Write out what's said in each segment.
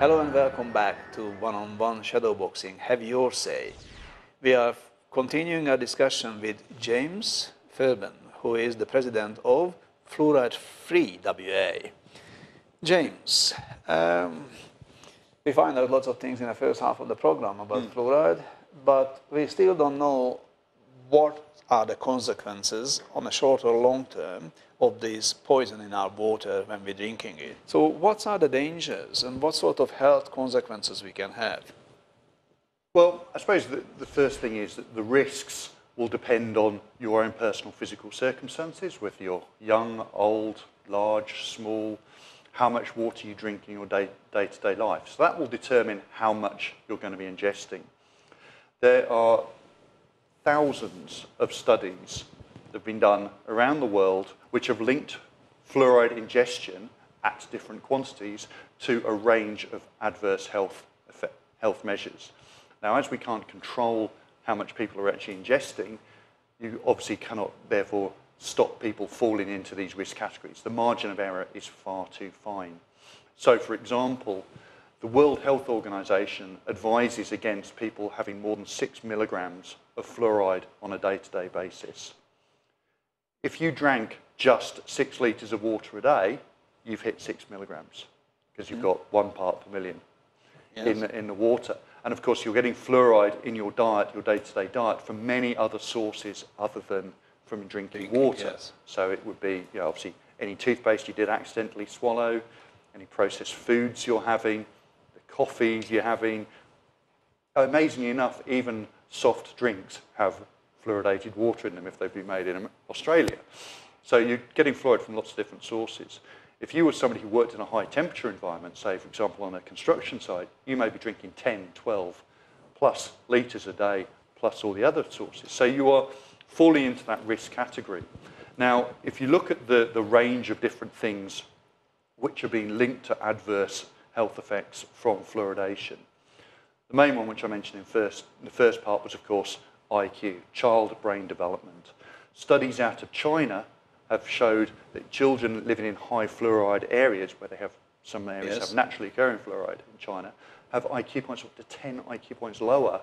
Hello and welcome back to One-on-One Shadowboxing. Have your say. We are continuing our discussion with James Fairbairn, who is the president of Fluoride Free WA. James, we find out lots of things in the first half of the program about fluoride, but we still don't know what are the consequences on a short or long term of this poison in our water when we're drinking it. So what are the dangers and what sort of health consequences we can have? Well, I suppose the first thing is that the risks will depend on your own personal physical circumstances, whether you're young, old, large, small, how much water you drink in your day-to-day life. So that will determine how much you're going to be ingesting. There are thousands of studies that have been done around the world which have linked fluoride ingestion at different quantities to a range of adverse health measures. Now, as we can't control how much people are actually ingesting, you obviously cannot therefore stop people falling into these risk categories. The margin of error is far too fine. So, for example, the World Health Organization advises against people having more than 6 milligrams of fluoride on a day-to-day basis. If you drank just 6 litres of water a day, you've hit 6 milligrams because you've got 1 part per million in the water. And of course, you're getting fluoride in your diet, your day-to-day diet, from many other sources other than from drinking water. Yes. So it would be, obviously, any toothpaste you did accidentally swallow, any processed foods you're having, the coffees you're having. Amazingly enough, even soft drinks have fluoridated water in them if they've been made in Australia. So you're getting fluoride from lots of different sources. If you were somebody who worked in a high temperature environment, say for example on a construction site, you may be drinking 10, 12 plus litres a day plus all the other sources. So you are falling into that risk category. Now, if you look at the range of different things which are being linked to adverse health effects from fluoridation, the main one which I mentioned in the first part was, of course, IQ, child brain development. Studies out of China have showed that children living in high fluoride areas, where they have some areas have naturally occurring fluoride in China, have IQ points up to 10 IQ points lower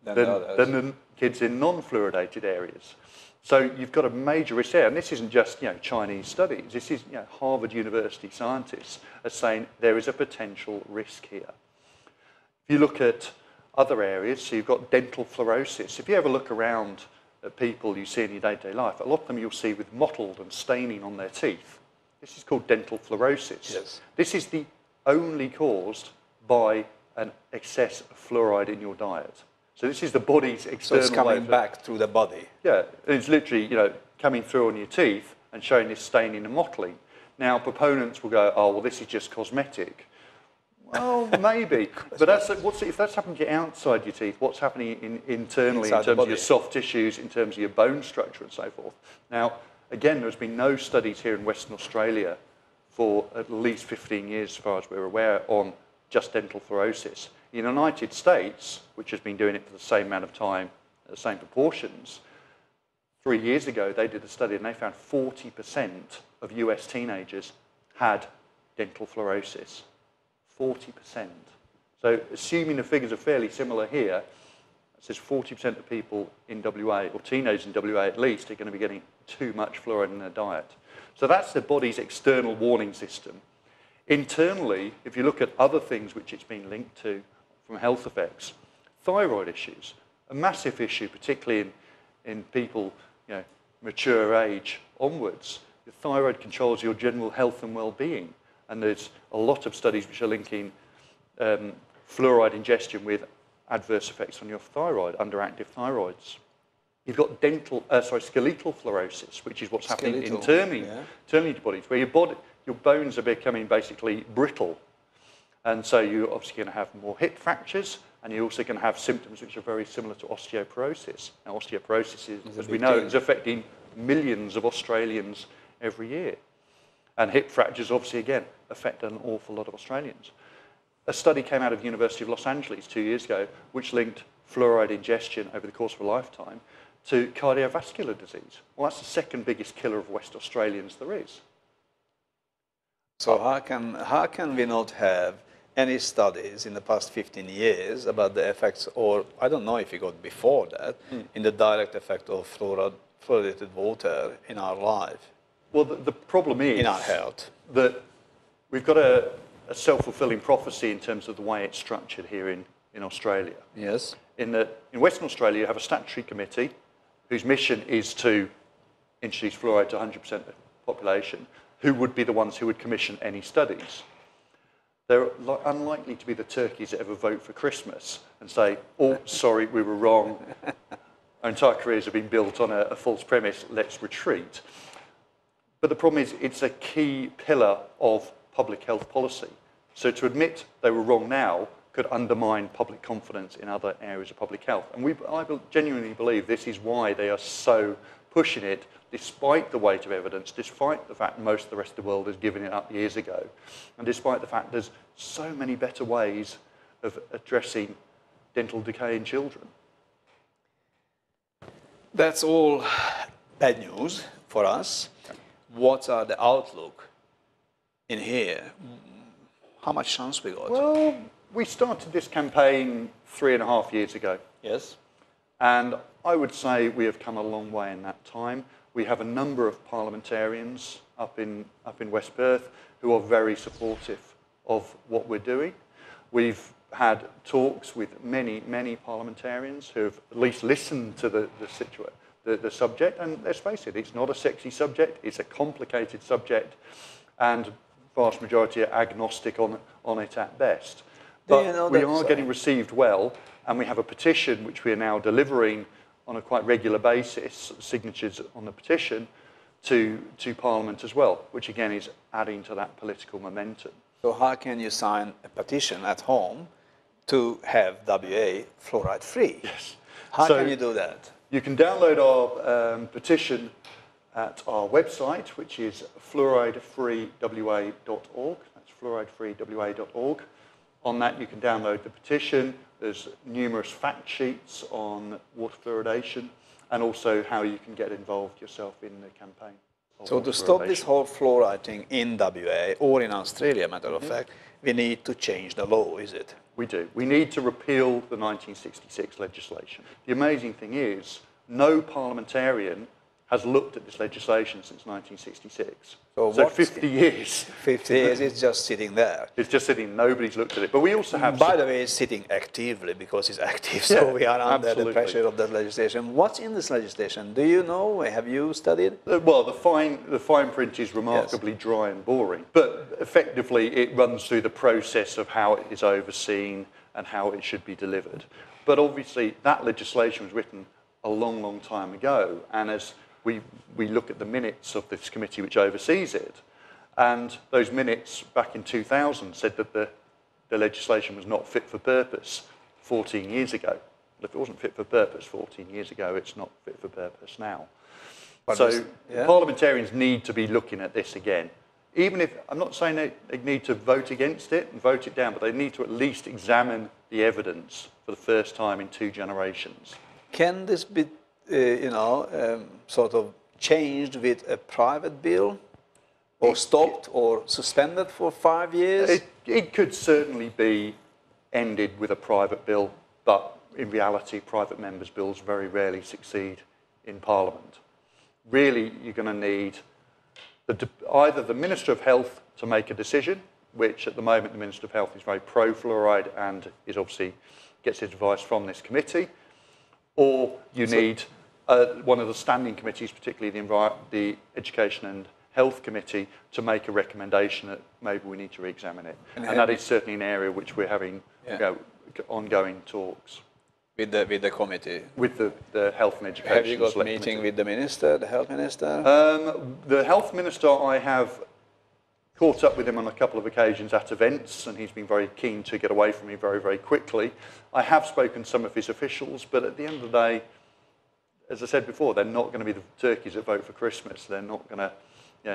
than the kids in non-fluoridated areas. So you've got a major risk there, and this isn't just Chinese studies. This is Harvard University scientists are saying there is a potential risk here. If you look at other areas, so you've got dental fluorosis. If you ever look around at people you see in your day-to-day life, a lot of them you'll see with mottled and staining on their teeth. This is called dental fluorosis. Yes. This is the only caused by an excess of fluoride in your diet. So this is the body's external. So it's coming back through the body. Yeah, it's literally coming through on your teeth and showing this staining and mottling. Now proponents will go, oh well, this is just cosmetic. Well, maybe, but if that's happening to you outside your teeth, what's happening internally in terms of your soft tissues, in terms of your bone structure and so forth? Now, again, there's been no studies here in Western Australia for at least 15 years, as far as we're aware, on just dental fluorosis. In the United States, which has been doing it for the same amount of time, at the same proportions, 3 years ago they did a study and they found 40% of US teenagers had dental fluorosis. 40%. So assuming the figures are fairly similar here, it says 40% of people in WA, or teenagers in WA at least, are going to be getting too much fluoride in their diet. So that's the body's external warning system. Internally, if you look at other things which it's been linked to from health effects, thyroid issues, a massive issue, particularly in people, mature age onwards. The thyroid controls your general health and well-being. And there's a lot of studies which are linking fluoride ingestion with adverse effects on your thyroid, underactive thyroids. You've got skeletal fluorosis, which is what's happening internally to your bodies, where your bones are becoming basically brittle. And so you're obviously going to have more hip fractures, and you're also going to have symptoms which are very similar to osteoporosis. Now, osteoporosis, as we know, is affecting millions of Australians every year. And hip fractures, obviously, again, affect an awful lot of Australians. A study came out of the University of Los Angeles 2 years ago, which linked fluoride ingestion over the course of a lifetime to cardiovascular disease. Well, that's the second biggest killer of West Australians there is. So how can we not have any studies in the past 15 years about the effects, or I don't know if you got before that, in the direct effect of fluoridated water in our life, Well, the problem is in our health? that we've got a self-fulfilling prophecy in terms of the way it's structured here in Australia. Yes. In Western Australia, you have a statutory committee whose mission is to introduce fluoride to 100% of the population, who would be the ones who would commission any studies. They're unlikely to be the turkeys that ever vote for Christmas and say, oh, sorry, we were wrong. Our entire careers have been built on a false premise, let's retreat. But the problem is it's a key pillar of public health policy. So to admit they were wrong now could undermine public confidence in other areas of public health. And I genuinely believe this is why they are so pushing it, despite the weight of evidence, despite the fact most of the rest of the world has given it up years ago, and despite the fact there's so many better ways of addressing dental decay in children. That's all bad news for us. What are the outlook in here? How much chance we got? Well, we started this campaign 3.5 years ago. Yes. And I would say we have come a long way in that time. We have a number of parliamentarians up in West Perth who are very supportive of what we're doing. We've had talks with many parliamentarians who have at least listened to the subject. And let's face it, it's not a sexy subject. It's a complicated subject, and vast majority are agnostic on it at best. But we are getting received well, and we have a petition which we are now delivering on a quite regular basis, signatures on the petition, to Parliament as well, which again is adding to that political momentum. So how can you sign a petition at home to have WA fluoride free? Yes. How can you do that? You can download our petition at our website, which is fluoridefreewa.org. That's fluoridefreewa.org. On that, you can download the petition. There's numerous fact sheets on water fluoridation, and also how you can get involved yourself in the campaign. So to stop this whole fluoride thing in WA, or in Australia, matter of fact, we need to change the law, is it? We do. We need to repeal the 1966 legislation. The amazing thing is, no parliamentarian has looked at this legislation since 1966. So 50 years. 50 years, it's just sitting there. It's just sitting, nobody's looked at it. But we also have... By the way, it's sitting actively because it's active, so yeah, we are under absolutely. the pressure of that legislation. What's in this legislation? Do you know? Have you studied? Well, the fine print is remarkably dry and boring. But effectively, it runs through the process of how it is overseen and how it should be delivered. But obviously, that legislation was written a long time ago, and as we look at the minutes of this committee which oversees it, and those minutes back in 2000 said that the legislation was not fit for purpose 14 years ago. Well, if it wasn't fit for purpose 14 years ago, it's not fit for purpose now. But so parliamentarians need to be looking at this again. Even if, I'm not saying they need to vote against it and vote it down, but they need to at least examine the evidence for the first time in 2 generations. Can this be sort of changed with a private bill, or stopped or suspended for 5 years? It could certainly be ended with a private bill, but in reality, private members' bills very rarely succeed in Parliament. Really, you're going to need either the Minister of Health to make a decision, which at the moment the Minister of Health is very pro-fluoride and is obviously gets his advice from this committee, or you need one of the standing committees, particularly the Education and Health Committee, to make a recommendation that maybe we need to re-examine it. And that is certainly an area which we're having ongoing talks. With the committee? With the Health and Education. Have you got a meeting with the Minister, the Health Minister? The Health Minister, I have caught up with him on a couple of occasions at events, and he's been very keen to get away from me very quickly. I have spoken to some of his officials, but at the end of the day, as I said before, they're not going to be the turkeys that vote for Christmas. They're not going to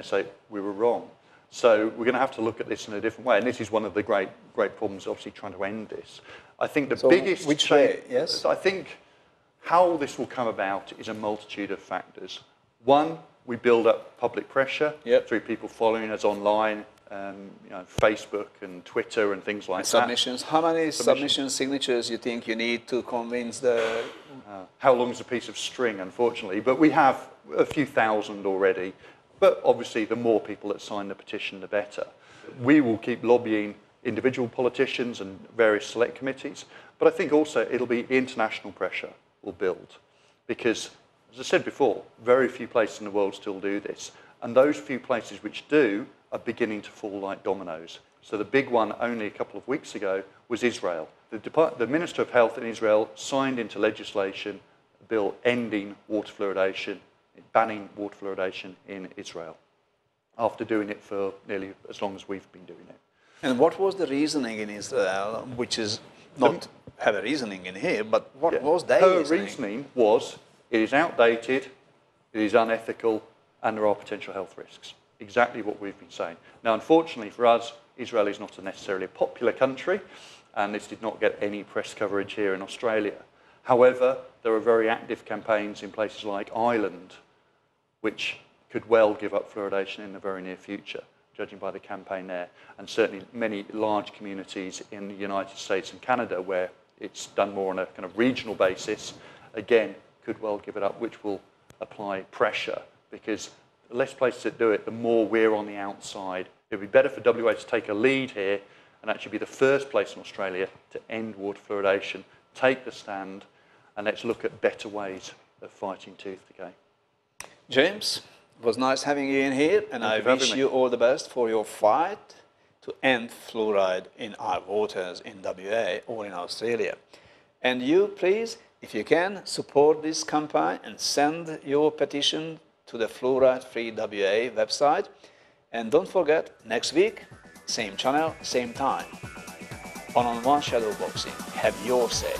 say we were wrong. So we're going to have to look at this in a different way. And this is one of the great problems, obviously, trying to end this. I think the biggest... Which way, yes? I think how this will come about is a multitude of factors. One, we build up public pressure through people following us online, Facebook and Twitter and things like that. Submissions. How many submission signatures you think you need to convince the... How long is a piece of string, unfortunately, but we have a few thousand already. But obviously, the more people that sign the petition, the better. We will keep lobbying individual politicians and various select committees, but I think also it'll be international pressure will build. Because, as I said before, very few places in the world still do this. And those few places which do are beginning to fall like dominoes. So the big one only a couple of weeks ago was Israel. The Minister of Health in Israel signed into legislation a bill ending water fluoridation, banning water fluoridation in Israel, after doing it for nearly as long as we've been doing it. And what was the reasoning in Israel, which is not have a reasoning in here, but what was their reasoning? Her reasoning was, it is outdated, it is unethical, and there are potential health risks. Exactly what we've been saying. Now, unfortunately for us, Israel is not necessarily a popular country, and this did not get any press coverage here in Australia. However, there are very active campaigns in places like Ireland, which could well give up fluoridation in the very near future, judging by the campaign there. And certainly many large communities in the United States and Canada, where it's done more on a kind of regional basis, again, could well give it up, which will apply pressure, because the less places that do it, the more we're on the outside. It would be better for WA to take a lead here and actually be the first place in Australia to end water fluoridation, take the stand, and let's look at better ways of fighting tooth decay. James, it was nice having you in here, and I wish you all the best for your fight to end fluoride in our waters in WA or in Australia. And you, please, if you can, support this campaign and send your petition to the Fluoride Free WA website. And don't forget, next week, same channel, same time. One-on-one shadow boxing. Have your say.